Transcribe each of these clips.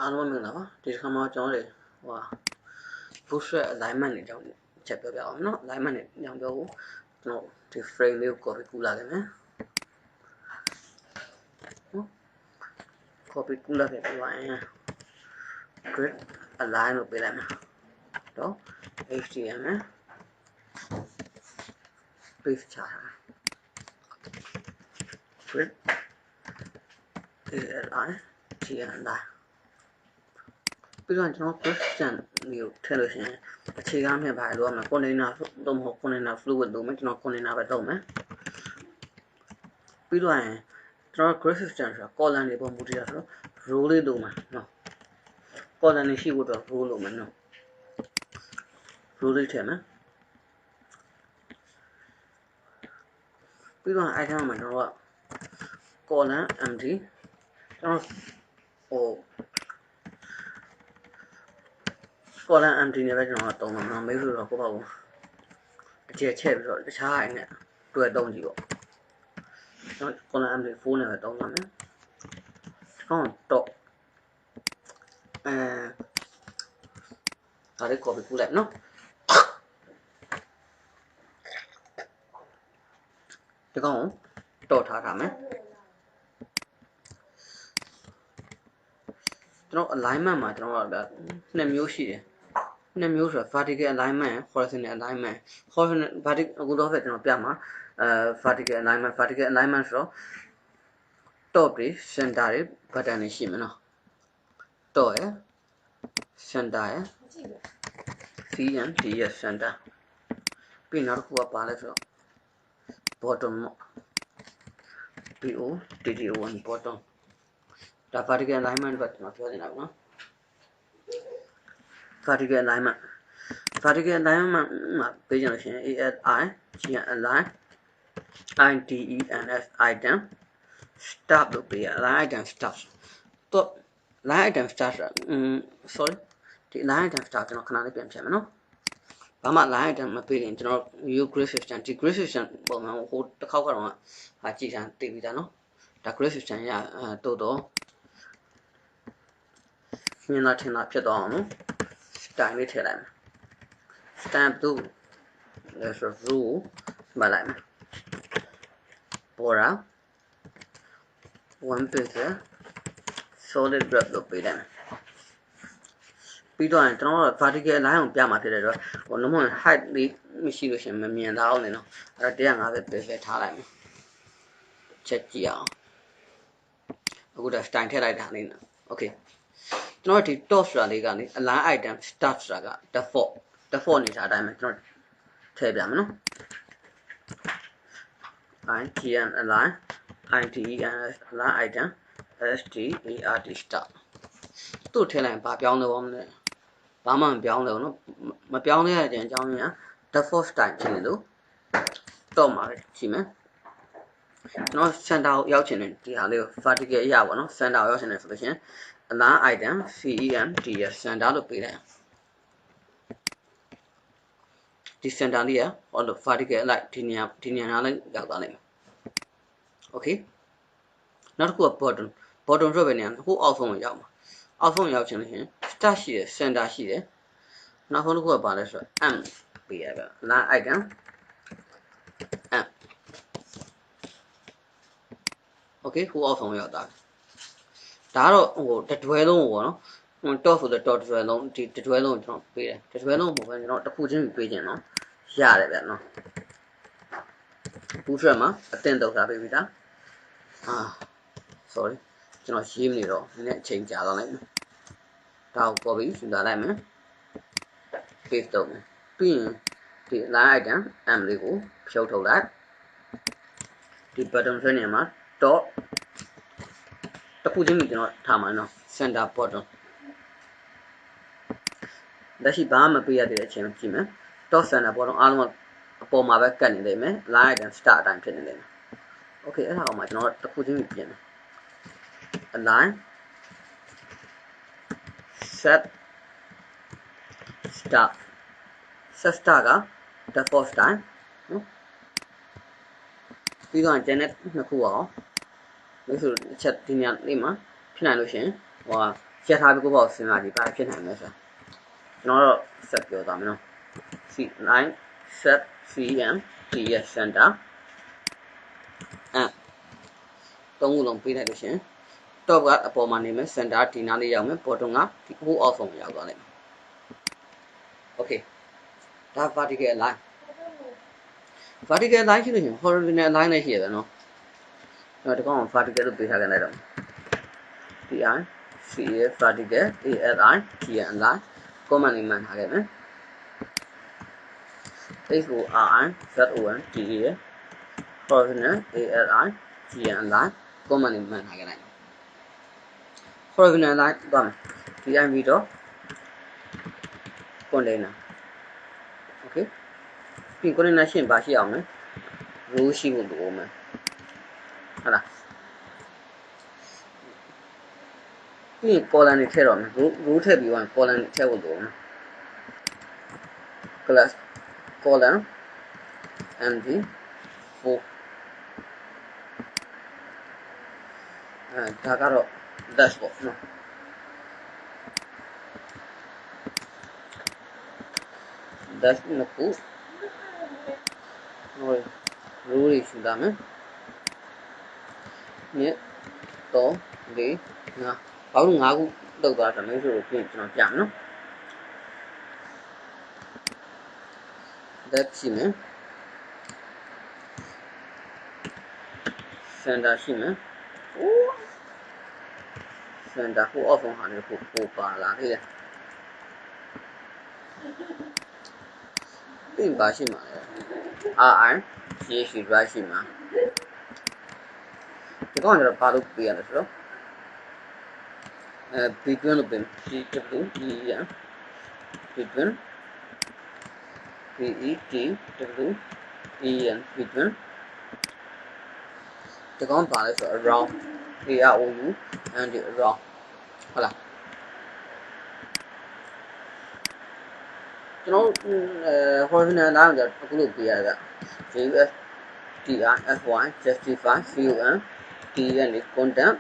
အားလုံးမင်္ဂလာပါဒီတစ်ခါမှာကျွန်တော်တို့ဟို booster alignment တွေကြောင့်ချက်ပြောပြအောင်နော် alignment တွေညောင်ပြောဖို့ကျွန်တော်ဒီ frame လေးကို copy ကူးလာခဲ့မယ်နော် copy ကူးလာခဲ့ပြီးရင် grid align လို့ပေးလိုက်မယ်တော့ html paste ချထား grid align htmlပြီးတော့ကျွန်တော် question မျိုးထည့်လို့ရှိရင်အခြေခံနဲ့ပါလို့ရမယ် container တော့မဟုတ် container fluid လို့မယ်ကျွန်တော် container ပဲတော့မယ်ပြီးတော့ရင်ကျွန်တော် grid system ဆိုတာ column တွေပုံမူတည်တာဆိုတော့ row လေးလို့မယ်နော် column တွေရှိဖို့တော့ row လို့မယ်နော် row လေးထည့်မယ်ပြီးတော့ item မှာကျွန်တော်က column empty ကျွန်တော်ဟိုcolumn empty နဲ့ပဲကျွန်တော်တုံးမှာနော်မေးလို့တော့ကိုပေါ့အကျယ်ချက်ပြီးတော့တခြားအိမ်နဲ့တွဲတုံးကြည့်ပေါ့ကျွန်တော် column empty 4နဲ့ပဲတုံးပါမယ်ကျွန်တော်တော့ဒါလေး copy ကူးလိုက်နော်ဒီကောင်တော့ထားထားမယ်ကျွန်တော် alignment မှာကျွန်တော်ကနှစ်မျိုးရှိတယ်နှစ်မျိုးဆိုတာ vertical alignment horizontal alignment horizontal vertical အခုတော့ကျွန်တော်ပြမှာvertical alignment ဆိုတော့ top တွေ center တွေ button တွေရှိမယ်နော် top ရယ် center ရယ် C and D ရယ် center ပြီးနောက်တစ်ခုကပါလဲဆိုတော့ bottom BOTTON bottom ဒါ vertical alignment ပဲကျွန်တော်ပြောနေတာပေါ့နော် vertical alignment မှာပေးကြလို့ရှိရင် ASI GAlign IDENS item start လို့ပေးရ line item start တော့ line item start sorry ဒီ line item start ကျွန်တော်ခဏလေးပြန်ဖြတ်မယ်နော်ဘာမှ line item မပေးရင်ကျွန်တော် view grid system ဒီ grid system ပုံမှန်ဟိုတစ်ခေါက်ကတော့ဟာကြည့်တာသိပြီးသားနော်ဒါ grid system ရတော့မြင်လာထင်လာဖြစ်သွားအောင်နော် style လေးထည့်လိုက်မယ် stamp 2 let's rule မလိုက်မယ် border 1 pixel solid wrap လို့ပေးလိုက်မယ်ပြီးတော့ကျွန်တော်တို့ vertical line ကိုပြမှာဖြစ်တဲ့တော့ဟိုလုံးဝ height လေးမရှိလို့ရှင်မမြင်တော့ဘူးနော်အဲ့တော့150 pixel ထားလိုက်မယ်ချက်ကြည့်အောင်အခုတော့ style ထည့်လိုက်တာလေးနော် okay ကျွန်တော်ဒီ top ဆိုတာလေးကနေ align item start ဆိုတာက default နေတာအတိုင်းပဲကျွန်တော်ထည့်ပြမယ်နော် IGN align IDENS align item START start တို့ထည့်လိုက်ဘာပြောင်းလို့မလဲဘာမှမပြောင်းလို့နော်မပြောင်းလဲရတဲ့အကြောင်းရင်းက default style ဖြစ်နေလို့ top မှာပဲရှိမယ်ကျွန်တော် center ကိုရောက်ချင်တယ်ဒီဟာလေးကို vertical အရာပေါ့နော် center ကိုရောက်ချင်တယ်ဆိုလို့ရှိရင် align item CENTER center လို့ပေးလိုက်ဒီ center လေးရဟောလို့ vertical လိုက်ဒီနေရာနားလေးရောက်သွားလိမ့်မယ် okay နောက်တစ်ခုက bottom ဆိုပဲနေရာဟိုအောက်ဆုံးကိုရောက်မှာအောက်ဆုံးရောက်ချင်လို့ရှိရင် start ရှိတယ် center ရှိတယ်နောက်ဆုံးတစ်ခုကပါလဲဆိုတော့ M ပေးရပါ align item M okay ဟိုအောက်ဆုံးရောက်သွားဒါကတော့ဟိုတတွဲလုံးကိုပေါ့နော်ဟို top ဆိုတော့ top တတွဲလုံးဒီတတွဲလုံးကိုကျွန်တော်ပေးတယ်တတွဲလုံးကိုပဲကျွန်တော်တစ်ခုချင်းပေးခြင်းနော်ရတယ်ဗျာနော် booster မှာအသင့်တော့ထားပေးပြီဒါsorry ကျွန်တော်ရေးမနေတော့နည်းနည်းအချိန်ကြာသွားလိုက်မယ်ဒါကို copy ယူလာလိုက်မယ် paste လုပ်မယ်ပြီးရင်ဒီ line item M လေးကိုဖြုတ်ထုတ်လိုက်ဒီ button ဆွဲနေမှာ dot တစ်ခုချင်းကျွန်တော်ထားမှာနော် center bottom လက်ရှိဘာမှမပေးရတဲ့အချိန်ကြည့်မယ် dot center bottom အားလုံးအပေါ်မှာပဲကတ်နေလိမ့်မယ် line item start အတိုင်းဖြစ်နေလိမ့်မယ် okay အဲ့ဒါအောင်မှာကျွန်တော်တစ်ခုချင်းပြင်မယ် align set start set start က default style နော်ပြီးတော့ generate နှစ်ခုအောင်လို့ဆိုချက်ဒီညလေးမှာဖြစ်နိုင်လို့ရှင်ဟို share ထားပြီးကိုပေါ့စဉ်းစားကြည့်ဘာဖြစ်နိုင်မလဲဆိုကျွန်တော်တော့ဆက်ပြောသွားမယ်နော် C9 set CM T ရဲ့ center သုံးခုလုံးပေးလိုက်လို့ရှင် top ကအပေါ်မှာနေမယ် center ဒီနားလေးရောက်မယ် bottom ကဒီ whole off ဆုံးရောက်သွားလိမ့်မယ် okay ဒါ vertical line vertical line ရှိလို့ရှင် horizontal line လည်းရှိရတယ်နော်ဒီကောင်က vertical လို့ပေးထားခဲ့လိုက်တော့ PI CA vertical ALI GN line command လေးမှန်ထားခဲ့မယ် HORI ZON DA horizontal ALI GN line command လေးမှန်ထားခဲ့လိုက် horizontal line သွားမယ် DI ပြီးတော့ container okay ပြီး container ရှင်းပါရှိအောင်မယ် row ရှိဖို့လိုအောင်မယ်ဟုတ်လားပြီး column တွေထည့်တော့မယ် row ထည့်ပြီးတော့ column တွေထည့်ဖို့လိုအောင် class column empty 4ဒါကတော့ dash ပေါ့နော်dash နှစ်ခုrow တွေရှင်းတာမယ်1 2 3 4 5ဘာလို့5ခုလောက်သွားတာလဲဆိုတော့ပြင်ကျွန်တော်ပြမယ်နော် that ရှိမယ် center ရှိမယ် center ဟို off ဟာလည်းပိုပါလာသေးတယ်ပြင်ပါရှိမှာလေ RI GH right ရှိမှာဒီကောင်ကျတော့ဘာလို့ပြရလဲဆိုတော့between လို့ပြင် BWEN between BETWEN between ဒီကောင်ပါလဲဆိုတော့ around AROU and around ဟုတ်လားကျွန်တော်horizontal line ကိုအခုလို့ပြရတာ JUS TR FY justify CUN TN content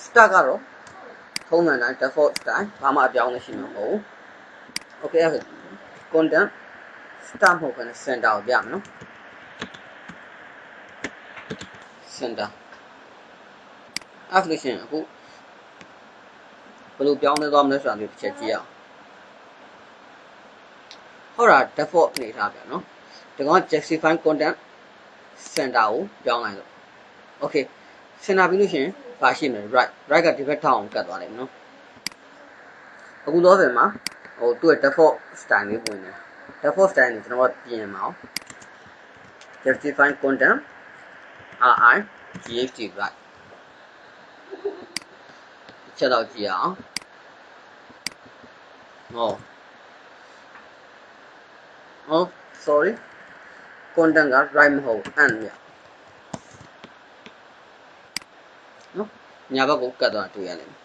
start ကတော့ထုံးမှန်တိုင်း default style ဘာမှအပြောင်းလဲရှိမှာမဟုတ်ဘူး okay အဲ့ content start မဟုတ်ဘဲနဲ့ center ကိုပြမယ်နော် center application အခုဘယ်လိုပြောင်းလဲသွားမလဲဆိုတာမျိုးတစ်ချက်ကြည့်အောင်ဟုတ်တာ default အနေထားပြန်နော်ဒီကောင် justify content center ကိုပြောင်းလိုက်လို့ okay center ပြီးလို့ရှိရင်ဘာရှိမလဲ right ကဒီဘက်ထောက်အောင်ကတ်သွားလိမ့်မယ်နော်အခုတော့ဆိုမှာဟိုသူ့ရဲ့ default style လေးဝင်တယ် default style ကိုကျွန်တော်ကပြင်မအောင် justify content RI GHT right ချက်တော့ကြည့်အောင်sorry content က right မဟုတ် and မြနော်ညာဘက်ကိုကတ်သွားတွေ့ရလိမ့်မယ်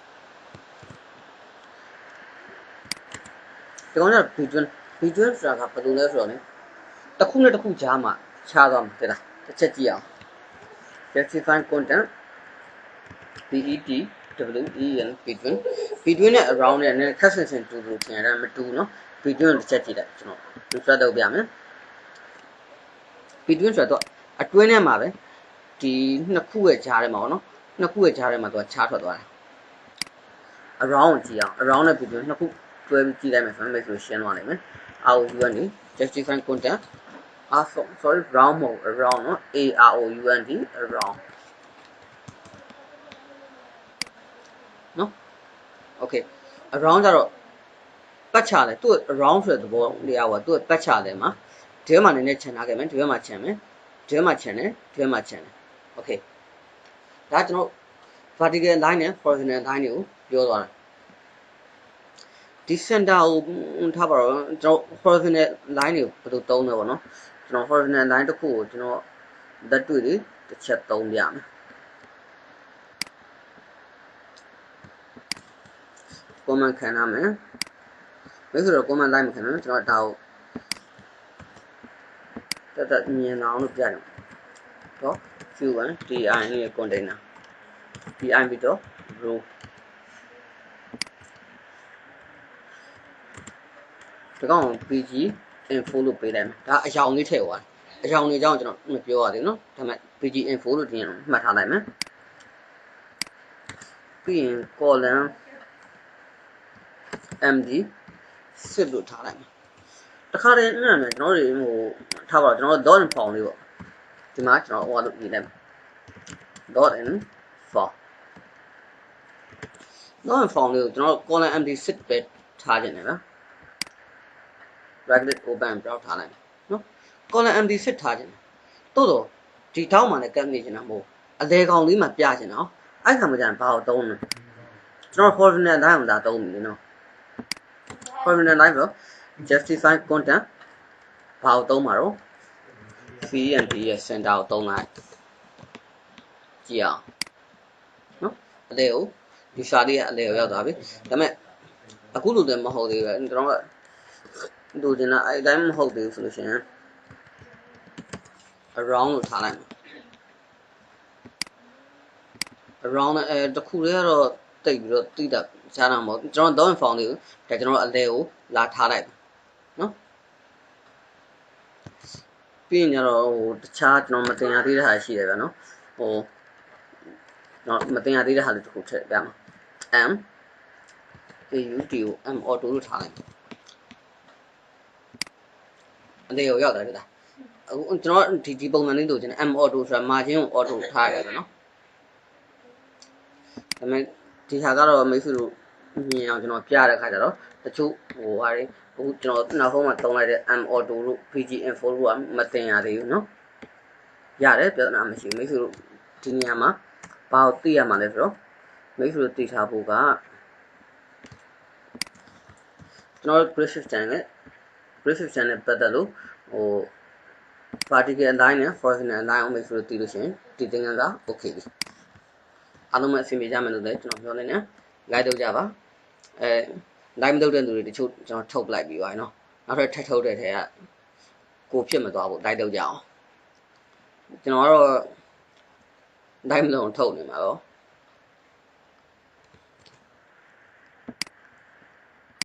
ဒီကောင်က between ဆိုတာကဘယ်လိုလဲဆိုတော့လေတစ်ခုနဲ့တစ်ခုကြားမှာခြားသွားမှာတဲ့လားတစ်ချက်ကြည့်အောင် justify content BETWEN between နဲ့ around နဲ့ခက်ဆင်ဆင်တူတူထင်ရတယ်မတူနော် between တစ်ချက်ကြည့်လိုက်ကျွန်တော် refresh လုပ်ပြမယ် between ဆိုတော့အတွင်းထဲမှာပဲဒီနှစ်ခုရဲ့ကြားထဲမှာပေါ့နော်နှစ်ခုရဲ့ကြားထဲမှာသူကခြားထွက်သွားတယ် around ကြည့်အောင် around နဲ့ between နှစ်ခုတွဲပြီးကြည့်လိုက်မယ်ဆိုရင်ရှင်းသွားနိုင်မယ် ROUN နေ justify content sorry round မဟုတ် around နော် AROUND around နော် okay around ကြတော့ပတ်ချတယ်သူ့ around ဆိုတဲ့သဘောတရားကသူ့ပတ်ချတယ်မှာဒီဘက်မှာနည်းနည်းခြံထားခဲ့မယ်ဒီဘက်မှာခြံမယ်ဒီဘက်မှာခြံတယ်ဒီဘက်မှာခြံတယ် okay ဒါကျွန်တော် vertical line နဲ့ horizontal line တွေကိုပြောသွားတာဒီ center ကိုထားပါတော့ကျွန်တော် horizontal line တွေကိုဘယ်လိုသုံးလဲပေါ့နော်ကျွန်တော် horizontal line တစ်ခုကိုကျွန်တော်လက်တွေ့တွေတစ်ချက်သုံးပြမယ် comment ခံရမယ်ဘယ်ဆိုတော့ comment line မခံဘူးကျွန်တော်ဒါကိုတက်မြင်အောင်လို့ပြတယ်တော့ Q1 DI ရဲ့ container DI ပြီးတော့ row ဒီကောင် pg info လို့ပေးလိုက်မယ်ဒါအရောင်လေးထည့်သွားအရောင်လေးကြောင့်ကျွန်တော်မပြောရသေးဘူးเนาะဒါပေမဲ့ pg info လို့တင်မှတ်ထားလိုက်မယ်ပြီးရင် column md စစ်လို့ထားလိုက်မယ်တခါတည်းအဲ့ဒါနဲ့ကျွန်တော်တွေဟိုထားပါတော့ကျွန်တော် dot in form လေးပေါ့ဒီမှာကျွန်တော်ဟိုလို့ရေးလိုက်မယ် dot in form dot in form လေးကိုကျွန်တော် column md စစ်ပဲထားခြင်းတယ်ဗျာ bracket open ပြောက်ထားလိုက်မယ်နော် column md စစ်ထားခြင်းတိုးတော့ဒီထောက်မှလည်းကပ်နေခြင်းတာမဟုတ်အလေကောင်လေးမှပြခြင်းနော်အဲ့ခါမှကျရင်ဘာကိုသုံးလဲကျွန်တော် formula line ကိုဒါသုံးပြီနော် formula line ဆို justify content ဘာကိုသုံးမှာတော့ cmd ရဲ့ center ကိုသုံးလိုက်ကြည့်အောင်နော်အလေကိုဒီစာလေးကအလေကိုရောက်သွားပြီဒါပေမဲ့အခုလိုလည်းမဟုတ်သေးဘူးကျွန်တော်ကดูချင်တာအဲ့တိုင်းမဟုတ်သေးဘူးဆိုလို့ရှိရင် around လို့ထားလိုက်မယ် around တခုလေးကတော့တိတ်ပြီးတော့တိတာရှားတာမဟုတ်ကျွန်တော် dot form လေးကိုဒါကျွန်တော်အလဲကိုလာထားလိုက်နော်ပြီးရင်ကျတော့ဟိုတခြားကျွန်တော်မတင်ရသေးတဲ့ဟာရှိတယ်ဗျာနော်ဟိုတော့မတင်ရသေးတဲ့ဟာလေးတစ်ခုထည့်ပြမှာ m auto m auto လို့ထားလိုက်အလေကိုရောက်တယ်ဗျာအခုကျွန်တော်ဒီပုံစံလေးတို့ကျင် m auto ဆိုတာ margin ကို auto ထားရတယ်ဗျာနော်ဒါပေမဲ့ဒီဟာကတော့မိတ်ဆွေတို့မြင်အောင်ကျွန်တော်ပြတဲ့ခါကျတော့တချို့ဟိုဟာတွေအခုကျွန်တော်နောက်ဆုံးမှသုံးလိုက်တဲ့ m auto လို့ pg info လို့ကမတင်ရသေးဘူးเนาะရတယ်ပြဿနာမရှိဘူးမိတ်ဆွေတို့ဒီနေရာမှာဘာကိုသိရမှာလဲဆိုတော့မိတ်ဆွေတို့သိထားဖို့ကကျွန်တော် grid system နဲ့ပတ်သက်လို့ဟို vertical line နဲ့ horizontal line အောင်မိတ်ဆွေတို့သိလို့ရှိရင်ဒီသင်ခန်းစာ okay ပြီအားလုံးပဲအဆင်ပြေကြမယ်လို့လည်းကျွန်တော်ပြောနေတယ် like လုပ်ကြပါlike မလုပ်တဲ့လူတွေတချို့ကျွန်တော်ထုတ်လိုက်ပြီးပါเนาะနောက်ထပ်ထပ်ထုတ်တဲ့ထဲကကိုဖြစ်မသွားဘူး like လုပ်ကြအောင်ကျွန်တော်ကတော့ like မလုပ်အောင်ထုတ်နေမှာပေါ့